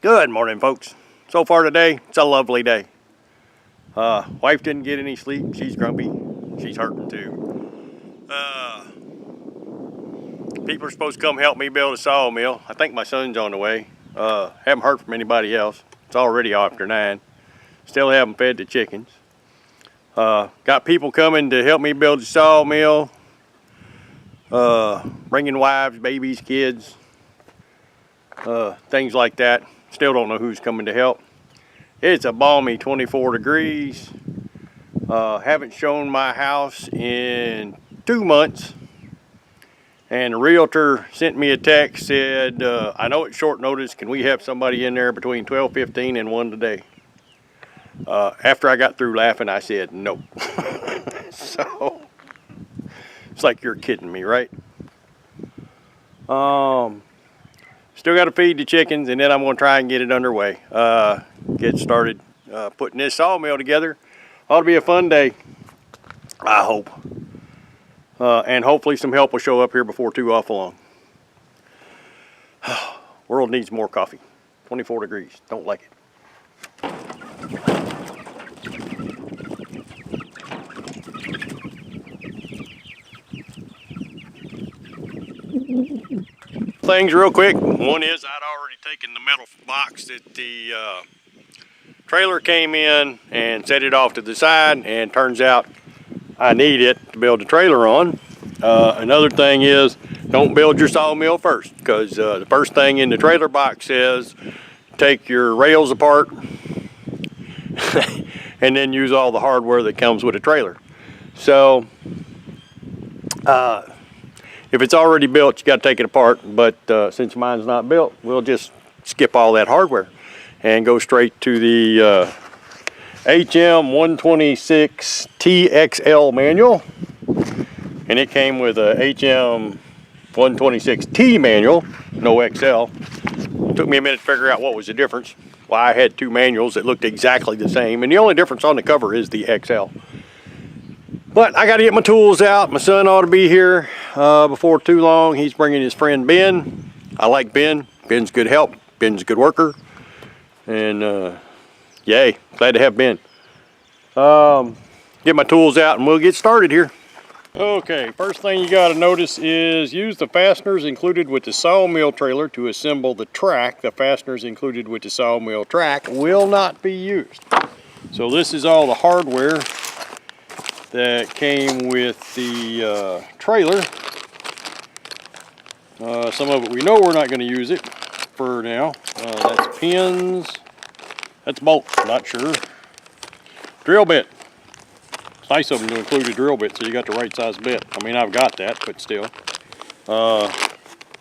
Good morning, folks. So far today, it's a lovely day. Wife didn't get any sleep. She's grumpy. She's hurting too. People are supposed to come help me build a sawmill. I think my son's on the way. Haven't heard from anybody else. It's already after 9. Still haven't fed the chickens. Got people coming to help me build a sawmill. Bringing wives, babies, kids, things like that. Still don't know who's coming to help. It's a balmy 24 degrees. Haven't shown my house in 2 months. And the realtor sent me a text, said, I know it's short notice, can we have somebody in there between 12:15 and 1 today? After I got through laughing, I said no. So, it's like you're kidding me, right? Still got to feed the chickens, and then I'm going to try and get it underway. Get started putting this sawmill together. Ought to be a fun day, I hope. And hopefully some help will show up here before too awful long. World needs more coffee. 24 degrees. Don't like it. Things real quick. One is I'd already taken the metal box that the trailer came in and set it off to the side, and turns out I need it to build the trailer on. Another thing is, don't build your sawmill first, because the first thing in the trailer box says take your rails apart and then use all the hardware that comes with a trailer. So if it's already built, you got to take it apart, but since mine's not built, we'll just skip all that hardware and go straight to the HM 126 TXL manual. And it came with a HM 126T manual, no XL. It took me a minute to figure out what was the difference. Why I had two manuals that looked exactly the same, and the only difference on the cover is the XL. But I got to get my tools out. My son ought to be here before too long. He's bringing his friend Ben. I like Ben. Ben's good help. Ben's a good worker. And yay, glad to have Ben. Get my tools out and we'll get started here. Okay, first thing you got to notice is use the fasteners included with the sawmill trailer to assemble the track. The fasteners included with the sawmill track will not be used. So this is all the hardware that came with the trailer. Some of it we know we're not going to use it for now. That's pins. That's bolts, not sure. Drill bit. It's nice of them to include a drill bit so you got the right size bit. I mean, I've got that, but still. What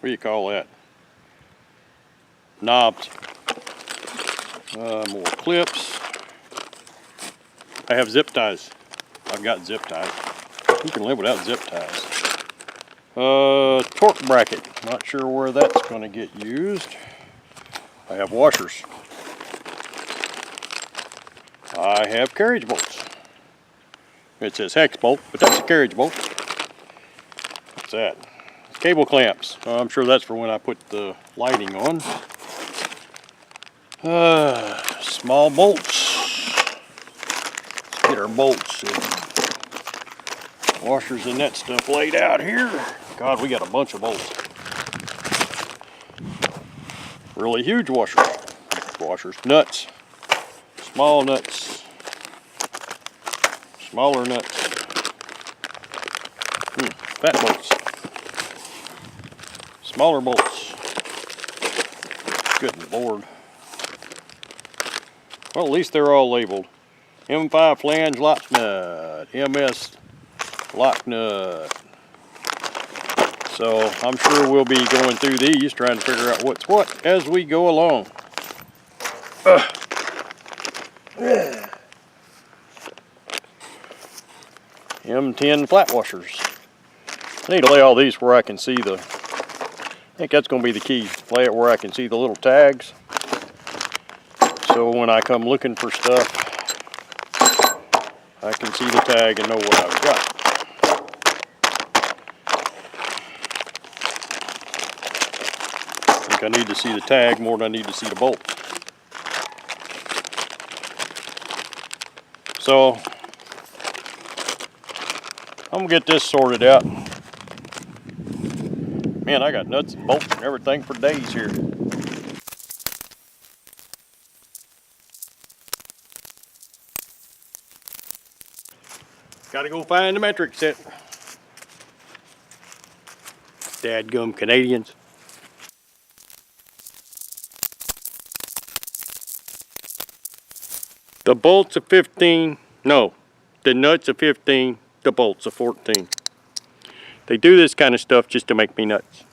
do you call that? Knobs. More clips. I have zip ties. I've got zip ties. Who can live without zip ties? Torque bracket. Not sure where that's going to get used. I have washers. I have carriage bolts. It says hex bolt, but that's a carriage bolt. What's that? It's cable clamps. I'm sure that's for when I put the lighting on. Small bolts. Let's get our bolts and washers and that stuff laid out here. God, we got a bunch of bolts. Really huge washers. Nuts. Small nuts. Smaller nuts. Fat bolts. Smaller bolts. Good Lord. Well, at least they're all labeled. M5 flange lock nut. MS lock nut. So I'm sure we'll be going through these, trying to figure out what's what as we go along. M10 flat washers. I need to lay all these where I can see the, I think that's going to be the key. Lay it where I can see the little tags. So when I come looking for stuff, I can see the tag and know what I've got. I think I need to see the tag more than I need to see the bolt. So I'm gonna get this sorted out. Man, I got nuts and bolts and everything for days here. Gotta go find the metric set. Dadgum Canadians. The bolts are 15, no, the nuts are 15, the bolts are 14. They do this kind of stuff just to make me nuts.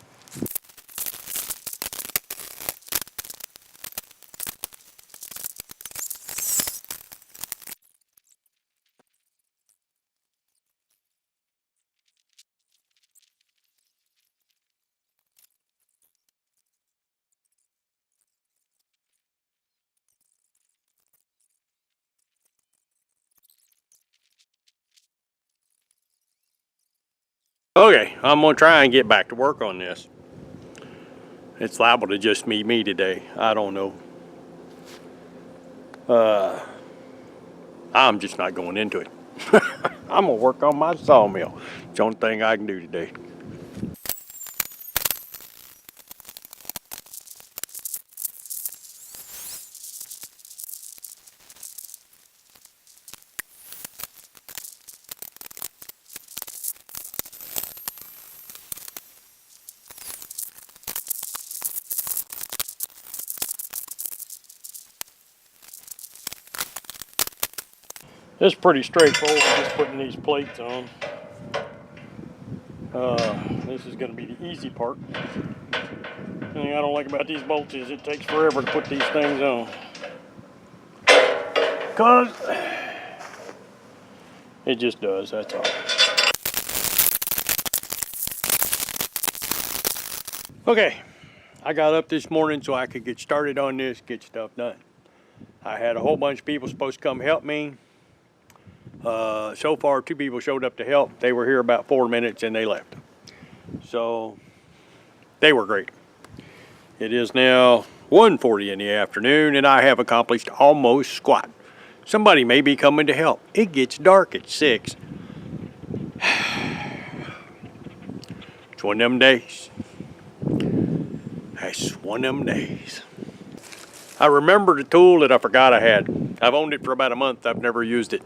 Okay, I'm gonna try and get back to work on this. It's liable to just be me today. I don't know. I'm just not going into it. I'm gonna work on my sawmill. It's the only thing I can do today. It's pretty straightforward, just putting these plates on. This is going to be the easy part. The thing I don't like about these bolts is it takes forever to put these things on. Because it just does, that's all. Okay, I got up this morning so I could get started on this, get stuff done. I had a whole bunch of people supposed to come help me. So far, 2 people showed up to help. They were here about 4 minutes and they left. So they were great. It is now 1:40 in the afternoon and I have accomplished almost squat. Somebody may be coming to help. It gets dark at 6. It's one of them days. That's one of them days. I remembered a tool that I forgot I had. I've owned it for about a month. I've never used it.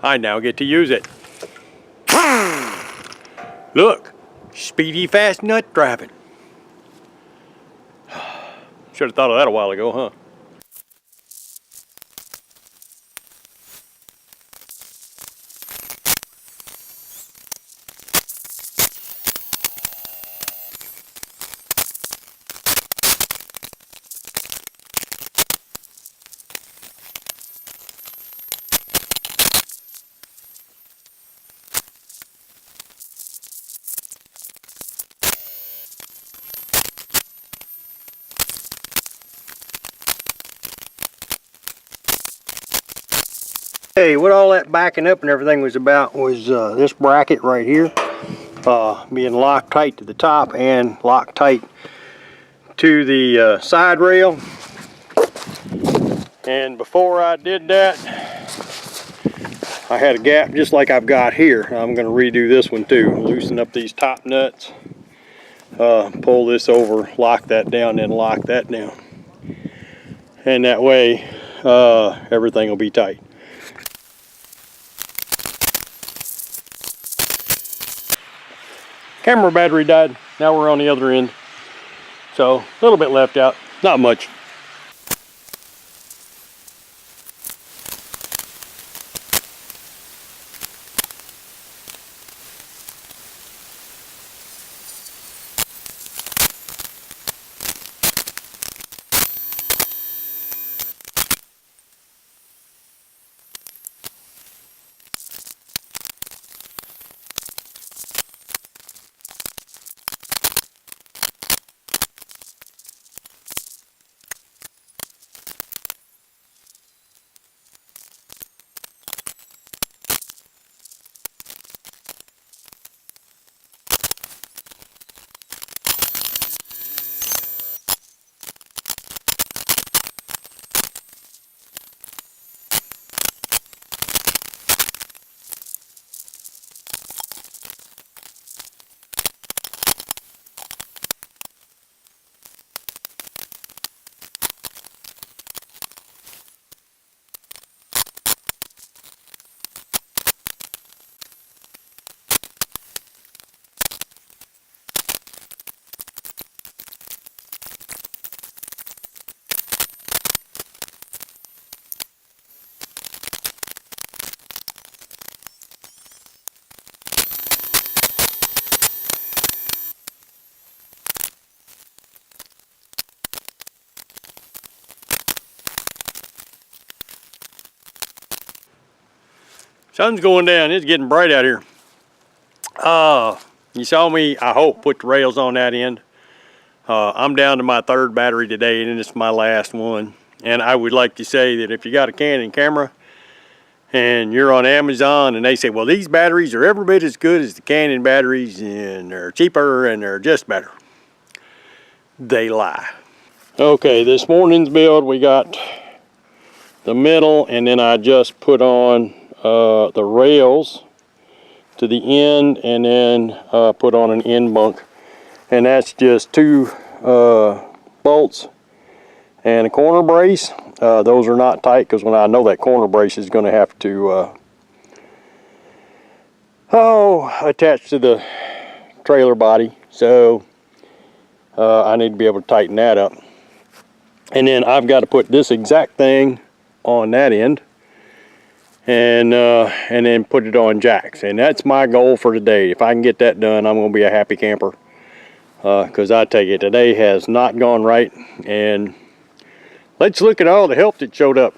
I now get to use it. Look, speedy, fast nut driving. Should have thought of that a while ago, huh? Hey, what all that backing up and everything was about was this bracket right here being locked tight to the top and locked tight to the side rail. And before I did that, I had a gap just like I've got here. I'm going to redo this one too. Loosen up these top nuts, pull this over, lock that down, then lock that down. And that way everything will be tight. Camera battery died. Now we're on the other end. So a little bit left out, not much. Sun's going down. It's getting bright out here. You saw me, I hope, put the rails on that end. I'm down to my 3rd battery today, and it's my last one. And I would like to say that if you got a Canon camera and you're on Amazon and they say, well, these batteries are every bit as good as the Canon batteries and they're cheaper and they're just better, they lie. Okay, this morning's build, we got the middle, and then I just put on the rails to the end, and then put on an end bunk. And that's just 2 bolts and a corner brace. Those are not tight because when I know that corner brace is going to have to attach to the trailer body, so I need to be able to tighten that up. And then I've got to put this exact thing on that end, and then put it on jacks. And that's my goal for today. If I can get that done, I'm going to be a happy camper. Because I tell you, today has not gone right. And let's look at all the help that showed up.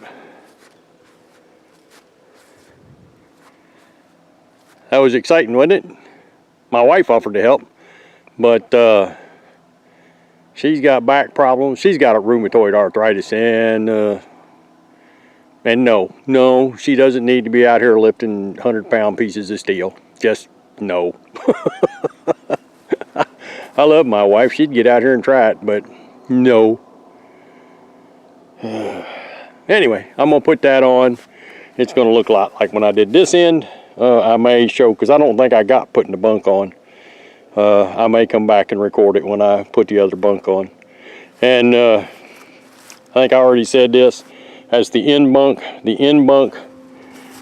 That was exciting, wasn't it? My wife offered to help, but she's got back problems. She's got a rheumatoid arthritis, and no, she doesn't need to be out here lifting 100-pound pieces of steel. Just no. I love my wife. She'd get out here and try it, but no. Anyway, I'm going to put that on. It's going to look a lot like when I did this end. I may show, because I don't think I got putting the bunk on. I may come back and record it when I put the other bunk on. And I think I already said this. As the end bunk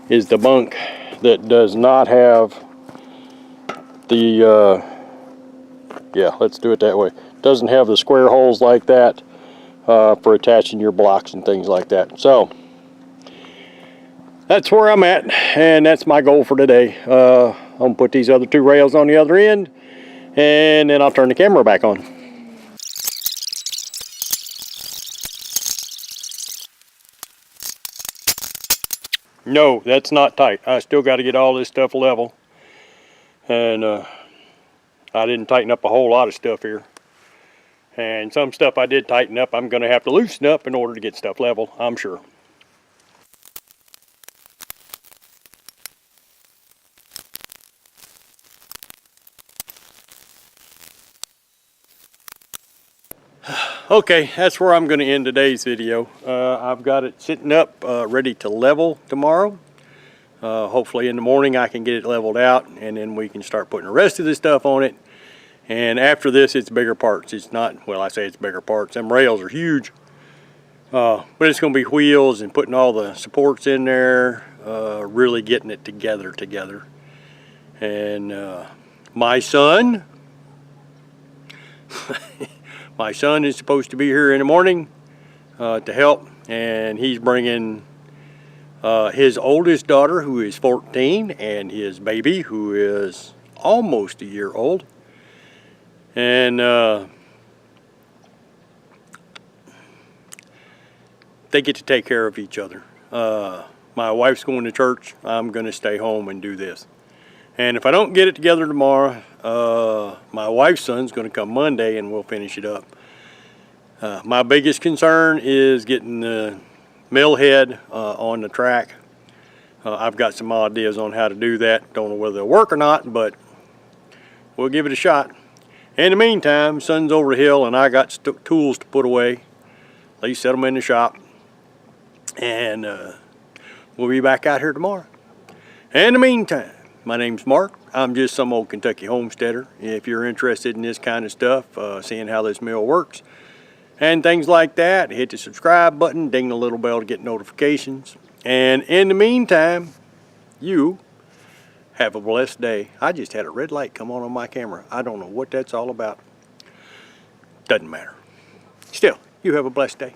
is the bunk that does not have the yeah, let's do it that way. Doesn't have the square holes like that for attaching your blocks and things like that. So that's where I'm at, and that's my goal for today. I'm gonna put these other 2 rails on the other end, and then I'll turn the camera back on. No, that's not tight. I still got to get all this stuff level, and I didn't tighten up a whole lot of stuff here. And some stuff I did tighten up, I'm going to have to loosen up in order to get stuff level, I'm sure. Okay, that's where I'm going to end today's video. I've got it sitting up ready to level tomorrow. Hopefully in the morning I can get it leveled out, and then we can start putting the rest of the stuff on it. And after this, it's bigger parts. It's not, well, I say it's bigger parts. Them rails are huge. But it's going to be wheels and putting all the supports in there, really getting it together. And my son, my son is supposed to be here in the morning to help, and he's bringing his oldest daughter, who is 14, and his baby, who is almost a year old. And they get to take care of each other. My wife's going to church. I'm going to stay home and do this. And if I don't get it together tomorrow, my wife's son's going to come Monday and we'll finish it up. My biggest concern is getting the mill head on the track. I've got some ideas on how to do that. Don't know whether they'll work or not, but we'll give it a shot. In the meantime, son's over the hill and I got tools to put away. At least set them in the shop. And we'll be back out here tomorrow. In the meantime, my name's Mark. I'm just some old Kentucky homesteader. If you're interested in this kind of stuff, seeing how this mill works and things like that, hit the subscribe button, ding the little bell to get notifications. And in the meantime, you have a blessed day. I just had a red light come on my camera. I don't know what that's all about. Doesn't matter. Still, you have a blessed day.